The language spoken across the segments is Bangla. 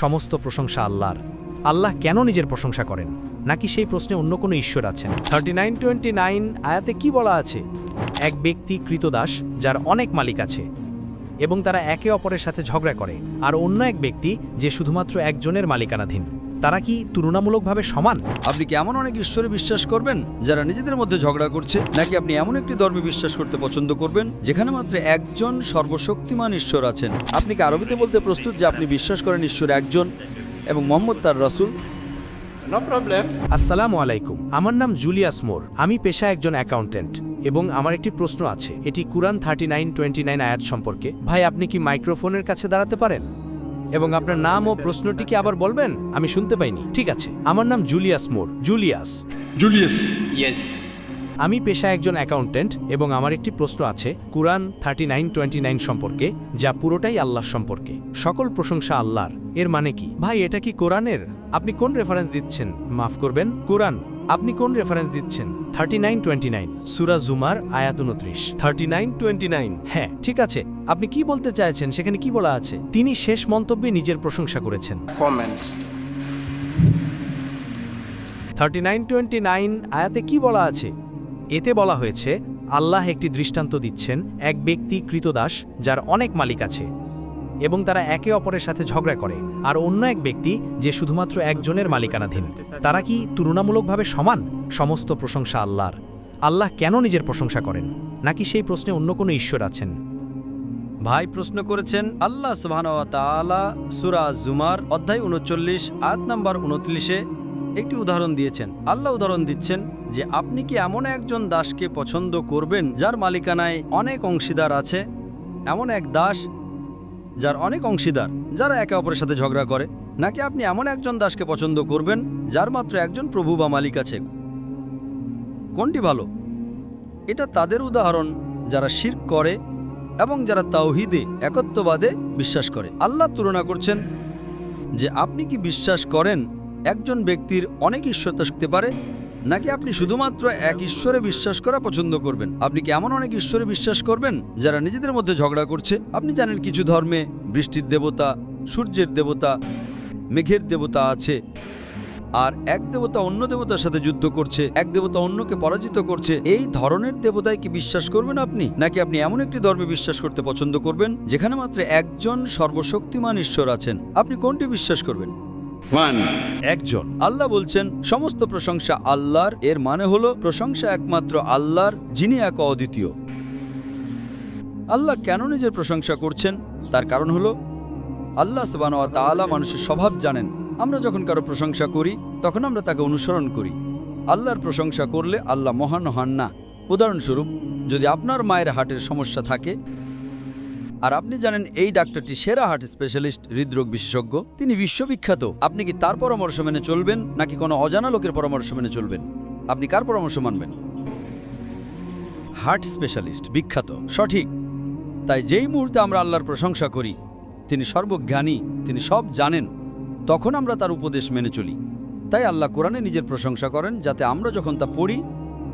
সমস্ত প্রশংসা আল্লাহর। আল্লাহ কেন নিজের প্রশংসা করেন? নাকি সেই প্রশ্নে অন্য কোনো ঈশ্বর আছেন? 39:29 আয়াতে কি বলা আছে? এক ব্যক্তি কৃতদাস যার অনেক মালিক আছে এবং তারা একে অপরের সাথে ঝগড়া করে, আর অন্য এক ব্যক্তি যে শুধুমাত্র একজনের মালিকানাধীন। তারা কি তুলনামূলকভাবে সমান? আপনি কি এমন অনেক ঈশ্বরে বিশ্বাস করবেন যারা নিজেদের মধ্যে ঝগড়া করছে, নাকি আপনি এমন একটি ধর্মে বিশ্বাস করতে পছন্দ করবেন যেখানে মাত্র একজন সর্বশক্তিমান ঈশ্বর আছেন? আপনি কি আরবিতে বলতে প্রস্তুত যে আপনি বিশ্বাস করেন ঈশ্বর একজন এবং মোহাম্মদ তার রাসূল? No problem. আসসালামু আলাইকুম, আমার নাম জুলিয়াস মোর। আমি পেশায় একজন অ্যাকাউন্টেন্ট এবং আমার একটি প্রশ্ন আছে। এটি কুরআন 39:29 আয়াত সম্পর্কে। ভাই, আপনি কি মাইক্রোফোনের কাছে দাঁড়াতে পারেন এবং আপনার নাম ও প্রশ্নটি কি আবার বলবেন? আমি শুনতে পাইনি। ঠিক আছে, আমার নাম জুলিয়াস মোর। জুলিয়াস। ইয়েস। আমি পেশায় একজন অ্যাকাউন্টেন্ট এবং আমার একটি প্রশ্ন আছে কুরআন 39:29 সম্পর্কে, যা পুরোটাই আল্লাহ সম্পর্কে। সকল প্রশংসা আল্লাহর। এর মানে কি? ভাই, এটা কি কোরআনের? আপনি কোন রেফারেন্স দিচ্ছেন? মাফ করবেন, কোরআন। আপনি কোন রেফারেন্স দিচ্ছেন? 39:29 সূরা জুমার আয়াত 29। 39:29। হ্যাঁ, ঠিক আছে। আপনি কি বলতে চাইছেন? সেখানে কি বলা আছে? তিনি শেষ মন্তব্যে নিজের প্রশংসা করেছেন। কমেন্ট। 39:29 আয়াতে কি বলা আছে? এতে বলা হয়েছে আল্লাহ একটি দৃষ্টান্ত দিচ্ছেন এক ব্যক্তি কৃতদাস যার অনেক মালিক আছে এবং তারা একে অপরের সাথে ঝগড়া করে, আর অন্য এক ব্যক্তি যে শুধুমাত্র একজনের মালিকানাধীন। তারা কি তুলনামূলকভাবে সমান? সমস্ত প্রশংসা আল্লাহর। আল্লাহ কেন নিজের প্রশংসা করেন? নাকি সেই প্রশ্নে অন্য কোনো ঈশ্বর আছেন? ভাই প্রশ্ন করেছেন আল্লাহ সুবহানাহু ওয়া তাআলা সূরা জুমার অধ্যায় 39 আয়াত নাম্বার 29-এ একটি উদাহরণ দিয়েছেন। আল্লাহ উদাহরণ দিচ্ছেন যে আপনি কি এমন একজন দাসকে পছন্দ করবেন যার মালিকানায় অনেক অংশীদার আছে? এমন এক দাস যার অনেক অংশীদার যারা একে অপরের সাথে ঝগড়া করে, নাকি আপনি এমন একজন দাসকে পছন্দ করবেন যার মাত্র একজন প্রভু বা মালিক আছে? কোনটি ভালো? এটা তাদের উদাহরণ যারা শিরক করে এবং যারা তাওহীদে একত্ববাদে বিশ্বাস করে। আল্লাহ তুলনা করছেন যে আপনি কি বিশ্বাস করেন একজন ব্যক্তির অনেক ঈশ্বর থাকতে পারে, নাকি আপনি শুধুমাত্র এক ঈশ্বরে বিশ্বাস করা পছন্দ করবেন? আপনি কি এমন অনেক ঈশ্বরে বিশ্বাস করবেন যারা নিজেদের মধ্যে ঝগড়া করছে? আপনি জানেন কিছু ধর্মে বৃষ্টির দেবতা, সূর্যের দেবতা, মেঘের দেবতা আছে, আর এক দেবতা অন্য দেবতার সাথে যুদ্ধ করছে, এক দেবতা অন্যকে পরাজিত করছে। এই ধরনের দেবতায় কি বিশ্বাস করবেন আপনি? নাকি আপনি এমন একটি ধর্মে বিশ্বাস করতে পছন্দ করবেন যেখানে মাত্র একজন সর্বশক্তিমান ঈশ্বর আছেন? আপনি কোনটি বিশ্বাস করবেন? একজন। আল্লাহ বলছেন সমস্ত প্রশংসা আল্লাহর। এর মানে হলো প্রশংসা একমাত্র আল্লাহর, যিনি এক অদ্বিতীয়। আল্লাহ কেন নিজের প্রশংসা করছেন? তার কারণ হলো আল্লাহ সুবহানাহু ওয়া তাআলা মানুষের স্বভাব জানেন। আমরা যখন কারো প্রশংসা করি তখন আমরা তাকে অনুসরণ করি। আল্লাহর প্রশংসা করলে আল্লাহ মহান হন না। উদাহরণস্বরূপ, যদি আপনার মায়ের হার্টের সমস্যা থাকে আর আপনি জানেন এই ডাক্তারটি সেরা হার্ট স্পেশালিস্ট, হৃদরোগ বিশেষজ্ঞ, তিনি বিশ্ববিখ্যাত, আপনি কি তার পরামর্শ মেনে চলবেন নাকি কোনো অজানা লোকের পরামর্শ মেনে চলবেন? আপনি কার পরামর্শ মানবেন? হার্ট স্পেশালিস্ট, বিখ্যাত, সঠিক। তাই যেই মুহূর্তে আমরা আল্লাহর প্রশংসা করি, তিনি সর্বজ্ঞানী, তিনি সব জানেন, তখন আমরা তার উপদেশ মেনে চলি। তাই আল্লাহ কোরআনে নিজের প্রশংসা করেন যাতে আমরা যখন তা পড়ি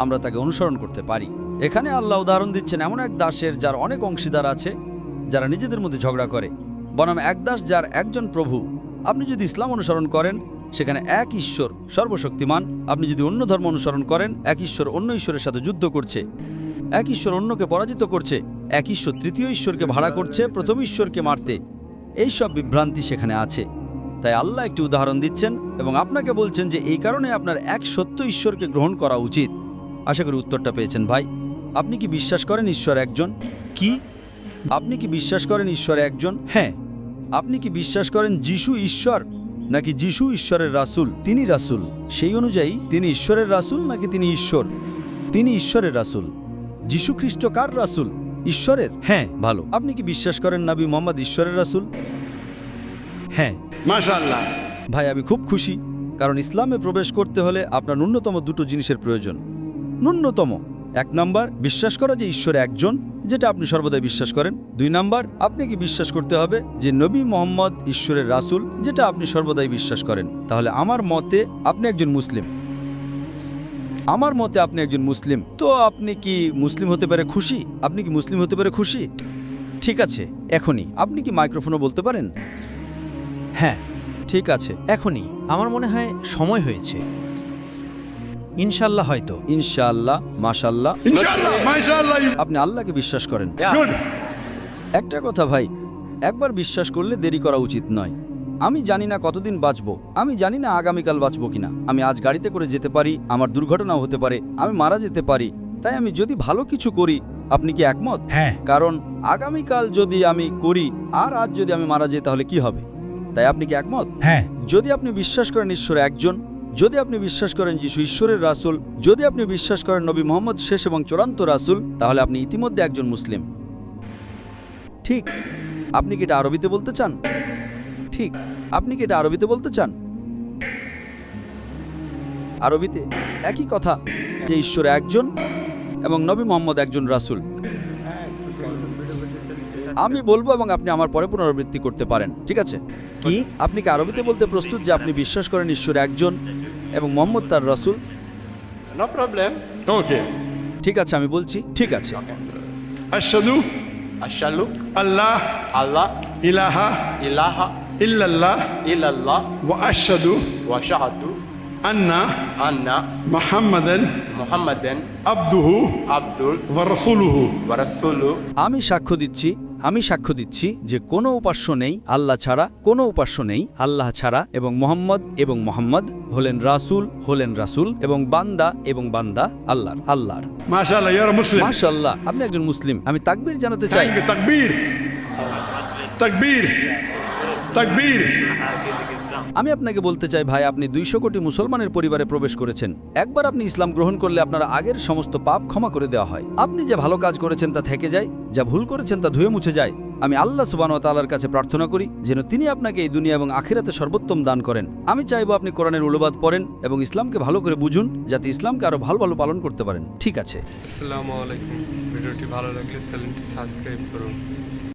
আমরা তাকে অনুসরণ করতে পারি। এখানে আল্লাহ উদাহরণ দিচ্ছেন এমন এক দাসের যার অনেক অংশীদার আছে যারা নিজেদের মধ্যে ঝগড়া করে, বনাম এক দাস যার একজন প্রভু। আপনি যদি ইসলাম অনুসরণ করেন সেখানে এক ঈশ্বর সর্বশক্তিমান। আপনি যদি অন্য ধর্ম অনুসরণ করেন, এক ঈশ্বর অন্য ঈশ্বরের সাথে যুদ্ধ করছে, এক ঈশ্বর অন্যকে পরাজিত করছে, এক ঈশ্বর তৃতীয় ঈশ্বরকে ভাড়া করছে প্রথম ঈশ্বরকে মারতে। এই সব বিভ্রান্তি সেখানে আছে। তাই আল্লাহ একটি উদাহরণ দিচ্ছেন এবং আপনাকে বলছেন যে এই কারণে আপনার এক সত্য ঈশ্বরকে গ্রহণ করা উচিত। আশা করি উত্তরটা পেয়েছেন ভাই। আপনি কি বিশ্বাস করেন ঈশ্বর একজন? কি? আপনি কি বিশ্বাস করেন ঈশ্বর একজন? হ্যাঁ। আপনি কি বিশ্বাস করেন যিশু ঈশ্বর, নাকি যিশু ঈশ্বরের রাসূল? তিনি রাসূল, সেই অনুযায়ী তিনি ঈশ্বরের রাসূল নাকি তিনি ঈশ্বর? তিনি ঈশ্বরের রাসূল। যিশু খ্রিস্ট কার রাসূল? ঈশ্বরের। হ্যাঁ। ভালো। আপনি কি বিশ্বাস করেন নবী মুহাম্মদ ঈশ্বরের রাসূল? হ্যাঁ। মাশাআল্লাহ। ভাই, আমি খুব খুশি, কারণ ইসলামে প্রবেশ করতে হলে আপনার ন্যূনতম দুটো জিনিসের প্রয়োজন। ন্যূনতম, 1 নাম্বার বিশ্বাস করা যে ঈশ্বর একজন, যেটা আপনি সর্বদাই বিশ্বাস করেন। 2 নাম্বার, আপনি কি বিশ্বাস করতে হবে যে নবী মুহাম্মদ ঈশ্বরের রাসূল, যেটা আপনি সর্বদাই বিশ্বাস করেন। তাহলে আমার মতে আপনি একজন মুসলিম। আমার মতে আপনি একজন মুসলিম। তো আপনি কি মুসলিম হতে পারে খুশি? আপনি কি মুসলিম হতে পারে খুশি? ঠিক আছে, এখনই আপনি কি মাইক্রোফোনে বলতে পারেন? হ্যাঁ। ঠিক আছে। এখনই আমার মনে হয় সময় হয়েছে। ইনশাল্লাহ হয়তো। ইনশাআল্লাহ, মাশাআল্লাহ। Inshallah, mashallah. আপনি আল্লাহকে বিশ্বাস করেন। Yeah. Good. একটা কথা ভাই, একবার বিশ্বাস করলে দেরি করা উচিত নয়। আমি জানি না কতদিন বাঁচবো, আমি জানি না আগামীকাল বাঁচবো কিনা। আমি আজ গাড়িতে করে যেতে পারি, আমার দুর্ঘটনাও হতে পারে, আমি মারা যেতে পারি। তাই আমি যদি ভালো কিছু করি, আপনি কি একমত? হ্যাঁ। কারণ আগামীকাল যদি আমি করি আর আজ যদি আমি মারা যাই তাহলে কি হবে? তাই আপনি কি একমত? হ্যাঁ। যদি আপনি বিশ্বাস করেন ঈশ্বর একজন, যদি আপনি বিশ্বাস করেন যিশু ঈশ্বরের রাসূল, যদি আপনি বিশ্বাস করেন নবী মুহাম্মদ শেষ এবং চূড়ান্ত রাসূল, তাহলে আপনি ইতিমধ্যে একজন মুসলিম। ঠিক। আপনি কি এটা আরবিতে বলতে চান? ঠিক। আপনি কি এটা আরবিতে বলতে চান? আরবিতে একই কথা, যে ঈশ্বর একজন এবং নবী মুহাম্মদ একজন রাসূল। আমি বলবো এবং আপনি আমার পরে পুনরাবৃত্তি করতে পারেন, ঠিক আছে? কি? আপনি কি আরবিতে বলতে প্রস্তুত যে আপনি বিশ্বাস করেন ঈশ্বর একজন এবং মুহাম্মদ তার রাসূল? No problem. Okay. ঠিক আছে, আমি বলছি ঠিক আছে। Ashhadu Ashhadu Allah Allah ilaha ilaha illallah illallah wa ashhadu wa shahadu anna anna Muhammadan Muhammadan abduhu Abdul wa rasuluhu. wa rasuluhu. আমি সাক্ষ্য দিচ্ছি যে কোনো উপাস্য নেই আল্লাহ ছাড়া, কোনো উপাস্য নেই আল্লাহ ছাড়া, এবং মোহাম্মদ হলেন রাসূল এবং বান্দা আল্লাহর। MashaAllah, you're a Muslim. মাশাআল্লাহ, আপনি একজন মুসলিম। আমি তাকবীর জানাতে চাই। Thank you. Takbir. Takbir. Takbir. আমি আপনাকে বলতে চাই ভাই, আপনি 200 কোটি মুসলমানের পরিবারে প্রবেশ করেছেন। একবার আপনি ইসলাম গ্রহণ করলে আপনার আগের সমস্ত পাপ ক্ষমা করে দেওয়া হয়। আপনি যে ভালো কাজ করেছেন তা থেকে যায়, যা ভুল করেছেন তা ধুয়ে মুছে যায়। আমি আল্লাহ সুবহানাহু ওয়া তাআলার কাছে প্রার্থনা করি যেন তিনি আপনাকে এই দুনিয়া এবং আখিরাতে সর্বোত্তম দান করেন। আমি চাইবো আপনি কোরআনের অনুবাদ পড়েন এবং ইসলামকে ভালো করে বুঝুন, যাতে ইসলামকে আরো ভালো পালন করতে পারেন। ঠিক আছে। আসসালামু আলাইকুম। ভিডিওটি ভালো লাগলে চ্যানেলটি সাবস্ক্রাইব করুন।